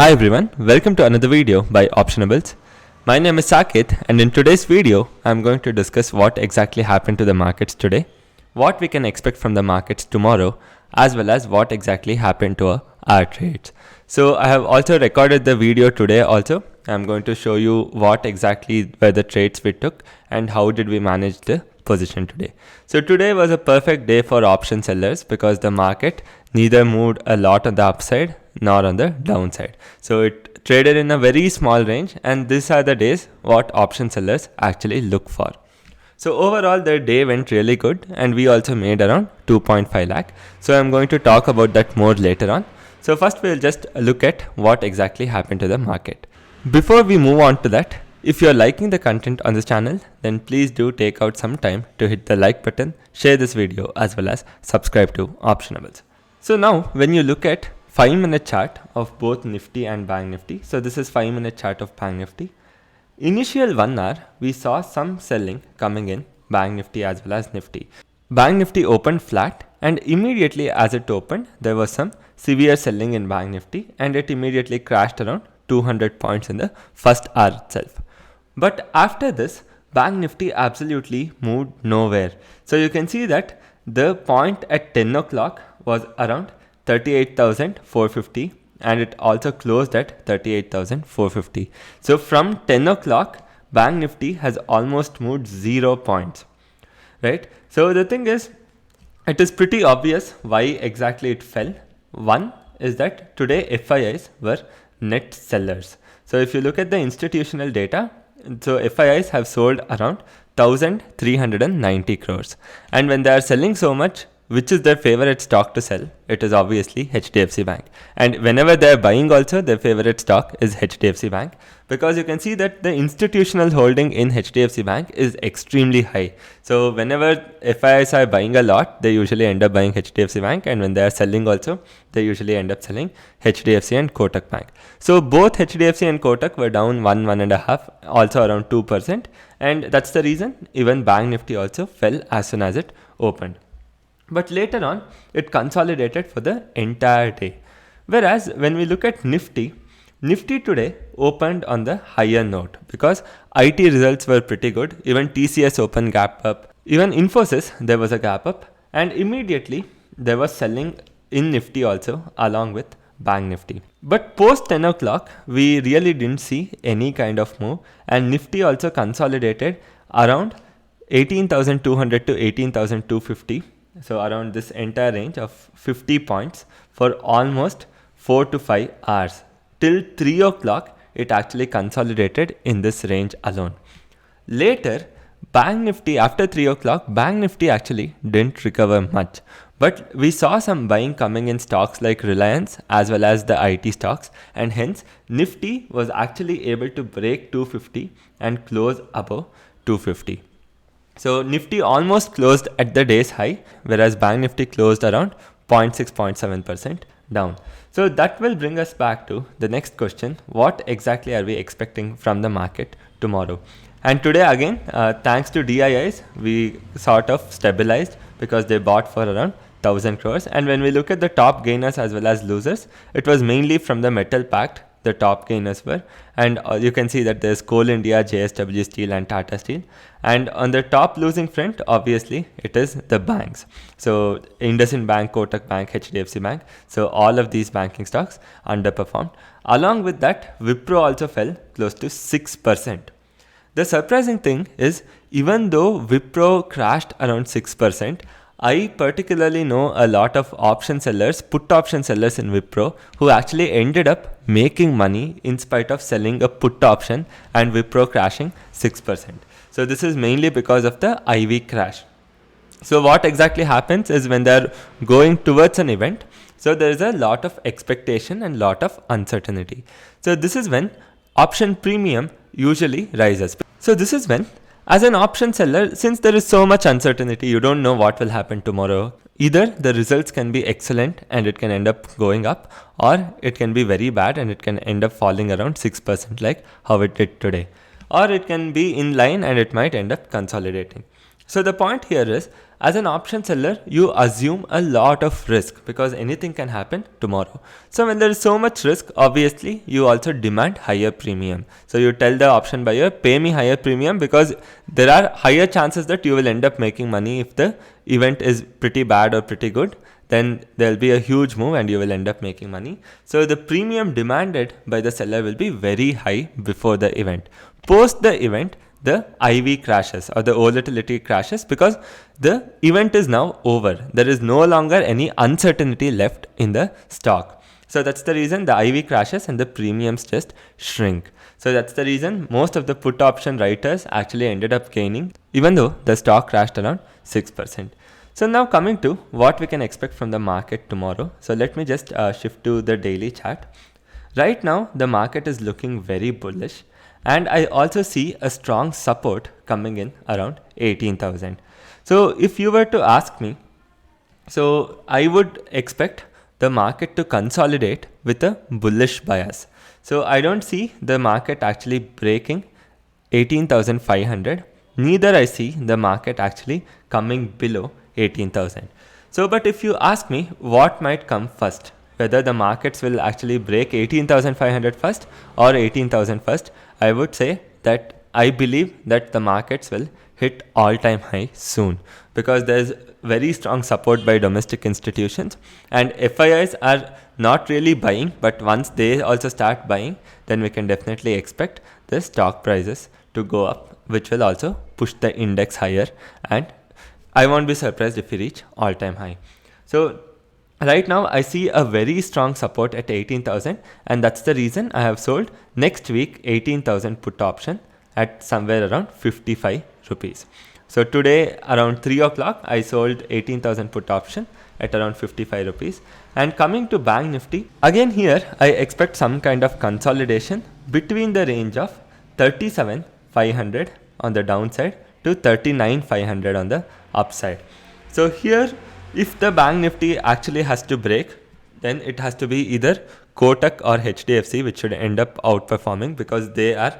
Hi everyone, welcome to another video by Optionables. My name is Saket, and in today's video, I'm going to discuss what exactly happened to the markets today, what we can expect from the markets tomorrow, as well as what exactly happened to our trades. So I have also recorded the video today also. I'm going to show you what exactly were the trades we took and how did we manage the position today. So today was a perfect day for option sellers because the market neither moved a lot on the upside nor on the downside. So it traded in a very small range, and these are the days what option sellers actually look for. So overall the day went really good, and we also made around 2.5 lakh. So I'm going to talk about that more later on. So first we'll just look at what exactly happened to the market. Before we move on to that, if you're liking the content on this channel, then please do take out some time to hit the like button, share this video, as well as subscribe to Optionables. So now when you look at 5-minute chart of both Nifty and Bank Nifty. So this is 5-minute chart of Bank Nifty. Initial 1 hour, we saw some selling coming in Bank Nifty as well as Nifty. Bank Nifty opened flat, and immediately as it opened, there was some severe selling in Bank Nifty, and it immediately crashed around 200 points in the first hour itself. But after this, Bank Nifty absolutely moved nowhere. So you can see that the point at 10 o'clock was around 38,450, and it also closed at 38,450. So from 10 o'clock, Bank Nifty has almost moved 0 points, right? So the thing is, it is pretty obvious why exactly it fell. One is that today FIIs were net sellers. So if you look at the institutional data, so FIIs have sold around 1,390 crores. And when they are selling so much, which is their favorite stock to sell? It is obviously HDFC Bank. And whenever they are buying also, their favorite stock is HDFC Bank, because you can see that the institutional holding in HDFC Bank is extremely high. So whenever FIIs are buying a lot, they usually end up buying HDFC Bank, and when they are selling also, they usually end up selling HDFC and Kotak Bank. So both HDFC and Kotak were down 1.5, also around 2%, and that's the reason even Bank Nifty also fell as soon as it opened. But later on, it consolidated for the entire day. Whereas when we look at Nifty, Nifty today opened on the higher note because IT results were pretty good. Even TCS opened gap up. Even Infosys, there was a gap up. And immediately, there was selling in Nifty also along with Bank Nifty. But post 10 o'clock, we really didn't see any kind of move. And Nifty also consolidated around 18,200 to 18,250. So around this entire range of 50 points for almost 4 to 5 hours. Till 3 o'clock, it actually consolidated in this range alone. Later, Bank Nifty, after 3 o'clock, Bank Nifty actually didn't recover much. But we saw some buying coming in stocks like Reliance as well as the IT stocks, and hence Nifty was actually able to break 250 and close above 250. So Nifty almost closed at the day's high, whereas Bank Nifty closed around 0.6, 0.7% down. So that will bring us back to the next question. What exactly are we expecting from the market tomorrow? And today again, thanks to DIIs, we sort of stabilized because they bought for around 1,000 crores. And when we look at the top gainers as well as losers, it was mainly from the metal pact. The top gainers were, and you can see that there's Coal India, JSW Steel, and Tata Steel. And on the top losing front, obviously it is the banks. So IndusInd Bank, Kotak Bank, HDFC Bank. So all of these banking stocks underperformed. Along with that, Wipro also fell close to 6%. The surprising thing is, even though Wipro crashed around 6%, I particularly know a lot of option sellers, put option sellers in Wipro, who actually ended up making money in spite of selling a put option and Wipro crashing 6%. So this is mainly because of the IV crash. So what exactly happens is when they're going towards an event, so there is a lot of expectation and lot of uncertainty. So this is when option premium usually rises. So this is when, as an option seller, since there is so much uncertainty, you don't know what will happen tomorrow. Either the results can be excellent and it can end up going up, or it can be very bad and it can end up falling around 6% like how it did today. Or it can be in line and it might end up consolidating. So the point here is, as an option seller, you assume a lot of risk because anything can happen tomorrow. So when there is so much risk, obviously you also demand higher premium. So you tell the option buyer, pay me higher premium because there are higher chances that you will end up making money if the event is pretty bad or pretty good. Then there will be a huge move and you will end up making money. So the premium demanded by the seller will be very high before the event. Post the event, the IV crashes or the volatility crashes because the event is now over. There is no longer any uncertainty left in the stock. So that's the reason the IV crashes and the premiums just shrink. So that's the reason most of the put option writers actually ended up gaining, even though the stock crashed around 6%. So now coming to what we can expect from the market tomorrow. So let me just shift to the daily chart. Right now, the market is looking very bullish. And I also see a strong support coming in around 18,000. So if you were to ask me, so I would expect the market to consolidate with a bullish bias. So I don't see the market actually breaking 18,500. Neither I see the market actually coming below 18,000. So, but if you ask me what might come first, whether the markets will actually break 18,500 first or 18,000 first, I would say that I believe that the markets will hit all-time high soon because there's very strong support by domestic institutions and FIIs are not really buying, but once they also start buying, then we can definitely expect the stock prices to go up, which will also push the index higher, and I won't be surprised if we reach all-time high. So right now I see a very strong support at 18,000 and that's the reason I have sold next week 18,000 put option at somewhere around 55 rupees. So today around 3 o'clock I sold 18,000 put option at around 55 rupees. And coming to Bank Nifty, again here I expect some kind of consolidation between the range of 37,500 on the downside to 39,500 on the upside. So here, if the Bank Nifty actually has to break, then it has to be either Kotak or HDFC, which should end up outperforming because they are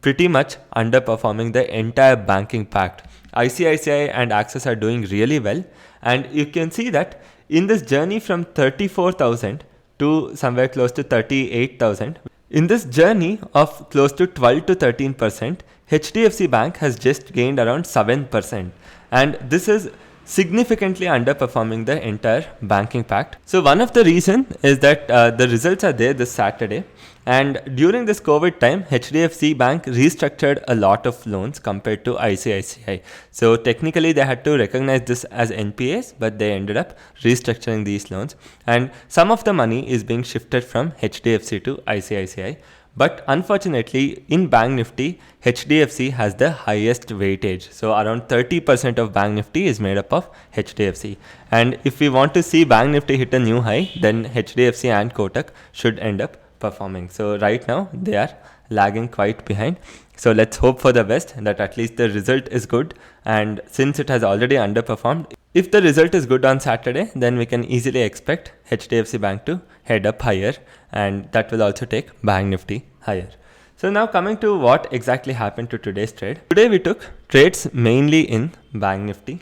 pretty much underperforming the entire banking pact. ICICI and Axis are doing really well, and you can see that in this journey from 34,000 to somewhere close to 38,000, in this journey of close to 12 to 13%, HDFC Bank has just gained around 7%, and this is significantly underperforming the entire banking pact. So one of the reasons is that the results are there this Saturday, and during this COVID time, HDFC Bank restructured a lot of loans compared to ICICI. So technically they had to recognize this as NPAs, but they ended up restructuring these loans, and some of the money is being shifted from HDFC to ICICI. But unfortunately, in Bank Nifty, HDFC has the highest weightage. So around 30% of Bank Nifty is made up of HDFC. And if we want to see Bank Nifty hit a new high, then HDFC and Kotak should end up performing. So right now, they are lagging quite behind. So let's hope for the best that at least the result is good. And since it has already underperformed, if the result is good on Saturday, then we can easily expect HDFC Bank to head up higher, and that will also take Bank Nifty higher. So now coming to what exactly happened to today's trade. Today we took trades mainly in Bank Nifty,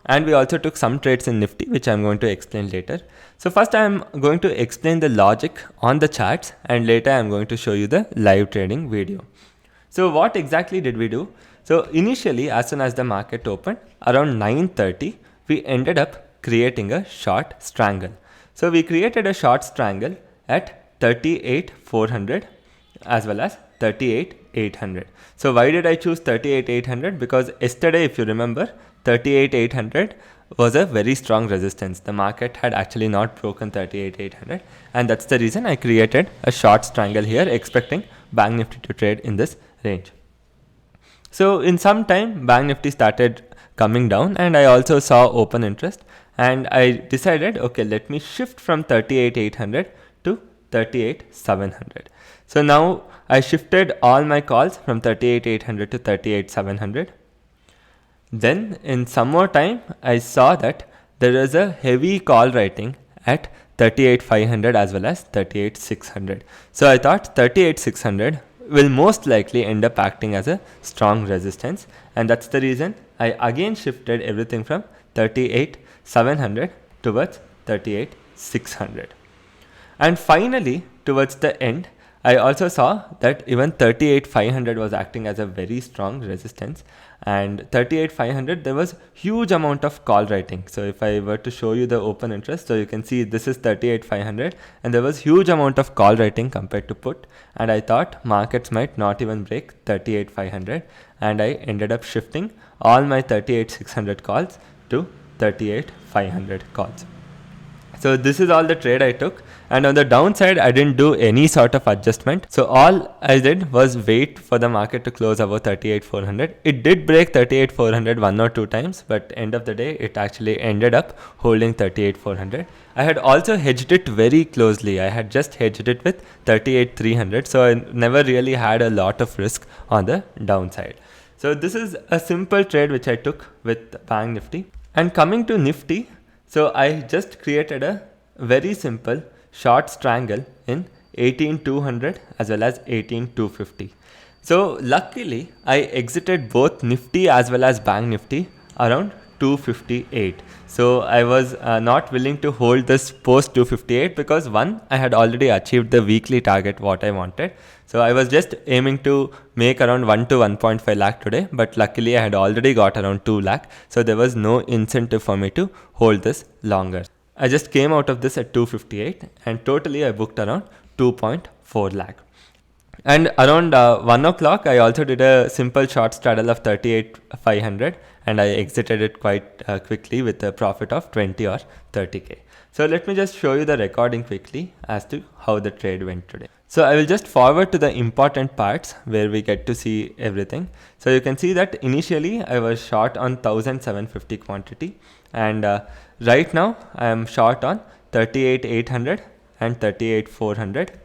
and we also took some trades in Nifty, which I'm going to explain later. So first I'm going to explain the logic on the charts, and later I'm going to show you the live trading video. So what exactly did we do? So initially, as soon as the market opened around 9:30, we ended up creating a short strangle. So we created a short strangle at 38,400 as well as 38,800. So why did I choose 38,800? Because yesterday, if you remember, 38,800 was a very strong resistance. The market had actually not broken 38,800, and that's the reason I created a short strangle here, expecting Bank Nifty to trade in this range. So in some time, Bank Nifty started coming down, and I also saw open interest, and I decided, okay, let me shift from 38,800 to 38,700. So now I shifted all my calls from 38,800 to 38,700. Then in some more time, I saw that there is a heavy call writing at 38,500 as well as 38,600. So I thought 38,600 will most likely end up acting as a strong resistance, and that's the reason I again shifted everything from 38,700 towards 38,600. And finally, towards the end, I also saw that even 38,500 was acting as a very strong resistance, and 38,500 there was huge amount of call writing. So if I were to show you the open interest, so you can see this is 38,500 and there was huge amount of call writing compared to put, and I thought markets might not even break 38,500, and I ended up shifting all my 38,600 calls to 38,500 calls. So this is all the trade I took, and on the downside I didn't do any sort of adjustment. So all I did was wait for the market to close above 38,400. It did break 38,400 one or two times, but end of the day it actually ended up holding 38,400. I had also hedged it very closely. I had just hedged it with 38,300, so I never really had a lot of risk on the downside. So this is a simple trade which I took with Bank Nifty. And coming to Nifty, so I just created a very simple short strangle in 18,200 as well as 18,250. So luckily I exited both Nifty as well as Bank Nifty around 258. So I was not willing to hold this post 258 because one, I had already achieved the weekly target what I wanted. So I was just aiming to make around 1 to 1.5 lakh today, but luckily I had already got around 2 lakh. So there was no incentive for me to hold this longer. I just came out of this at 258 and totally I booked around 2.4 lakh. And around 1 o'clock, I also did a simple short straddle of 38,500 and I exited it quite quickly with a profit of 20 or 30k. So let me just show you the recording quickly as to how the trade went today. So I will just forward to the important parts where we get to see everything. So you can see that initially I was short on 1,750 quantity, and right now I am short on 38,800 and 38,400.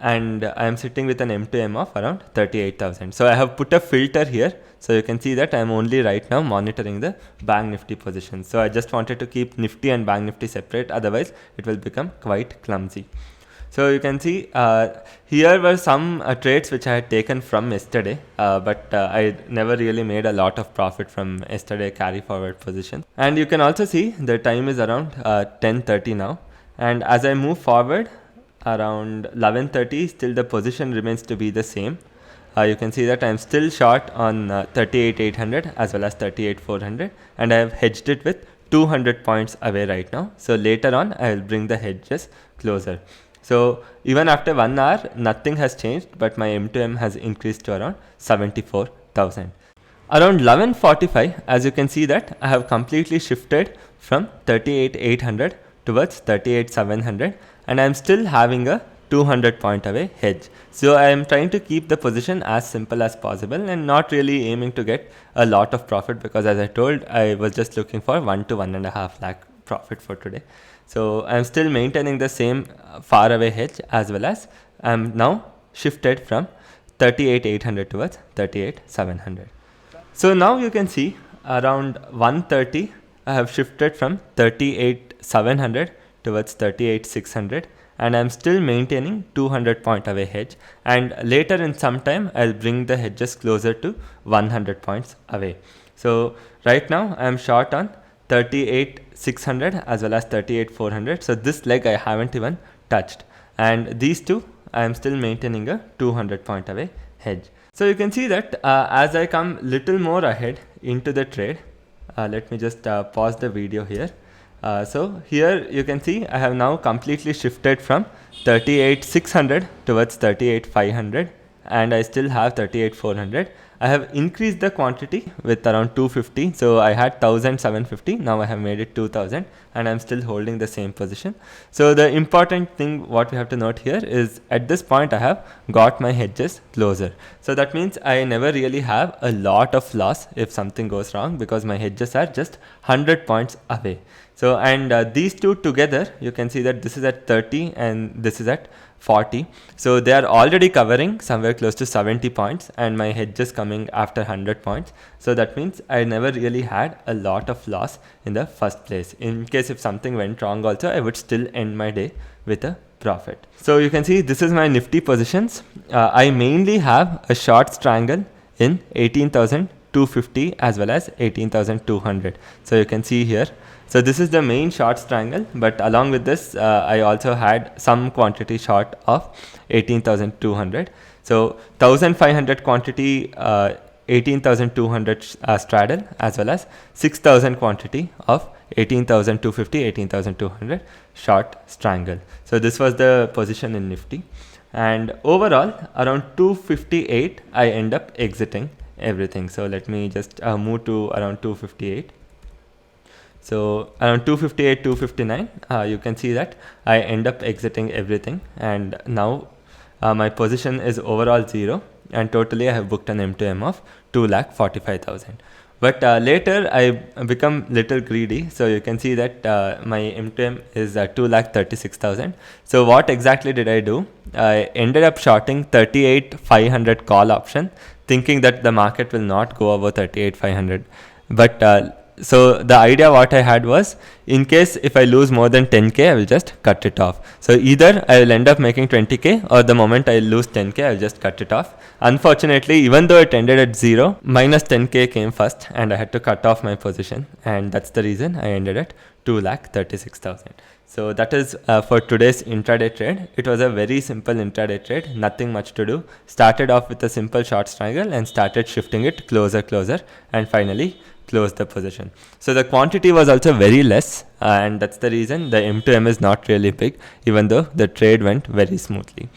And I am sitting with an M2M of around 38,000. So I have put a filter here. So you can see that I am only right now monitoring the Bank Nifty position. So I just wanted to keep Nifty and Bank Nifty separate. Otherwise, it will become quite clumsy. So you can see here were some trades which I had taken from yesterday, but I never really made a lot of profit from yesterday carry forward position. And you can also see the time is around 10:30 now. And as I move forward, around 11:30 still the position remains to be the same. You can see that I am still short on 38,800 as well as 38,400, and I have hedged it with 200 points away right now. So later on I will bring the hedges closer. So even after 1 hour nothing has changed, but my M2M has increased to around 74,000. Around 11:45, as you can see that I have completely shifted from 38,800 towards 38,700, and I am still having a 200 point away hedge. So I am trying to keep the position as simple as possible and not really aiming to get a lot of profit, because as I told, I was just looking for 1 to 1.5 lakh profit for today. So I am still maintaining the same far away hedge, as well as I am now shifted from 38,800 towards 38,700. So now you can see around 1:30 I have shifted from 38,700 towards 38,600, and I am still maintaining 200 point away hedge, and later in some time I'll bring the hedges closer to 100 points away. So right now I am short on 38,600 as well as 38,400. So this leg I haven't even touched, and these two I am still maintaining a 200 point away hedge. So you can see that as I come little more ahead into the trade, let me just pause the video here. So here you can see I have now completely shifted from 38,600 towards 38,500, and I still have 38,400. I have increased the quantity with around 250. So I had 1,750. Now I have made it 2,000, and I'm still holding the same position. So the important thing what we have to note here is at this point I have got my hedges closer. So that means I never really have a lot of loss if something goes wrong, because my hedges are just 100 points away. So and these two together, you can see that this is at 30 and this is at 40. So they are already covering somewhere close to 70 points, and my hedge is coming after 100 points. So that means I never really had a lot of loss in the first place. In case if something went wrong also, I would still end my day with a profit. So you can see this is my Nifty positions. I mainly have a short strangle in 18,000 18,250 as well as 18,200. So you can see here. So this is the main short triangle, but along with this, I also had some quantity short of 18,200. So 1,500 quantity, 18,200 straddle, as well as 6,000 quantity of 18,250, 18,200 short strangle. So this was the position in Nifty, and overall around 258 I end up exiting everything. So let me just move to around 258. So around 258, 259, you can see that I end up exiting everything, and now my position is overall 0, and totally I have booked an M2M of 2,45,000. But later I become little greedy, so you can see that my M2M is 2,36,000. So what exactly did I do? I ended up shorting 38,500 call option, thinking that the market will not go over 38,500. But so the idea what I had was, in case if I lose more than 10k, I will just cut it off. So either I will end up making 20k, or the moment I lose 10k, I will just cut it off. Unfortunately, even though it ended at 0, minus 10k came first, and I had to cut off my position, and that's the reason I ended at 2,36,000. So that is for today's intraday trade. It was a very simple intraday trade, nothing much to do. Started off with a simple short triangle and started shifting it closer, and finally close the position. So the quantity was also very less, and that's the reason the M2M is not really big, even though the trade went very smoothly.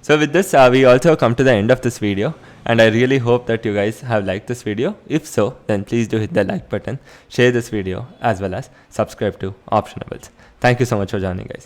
So with this, we also come to the end of this video, and I really hope that you guys have liked this video. If so, then please do hit the like button, share this video, as well as subscribe to Optionables. Thank you so much for joining, guys.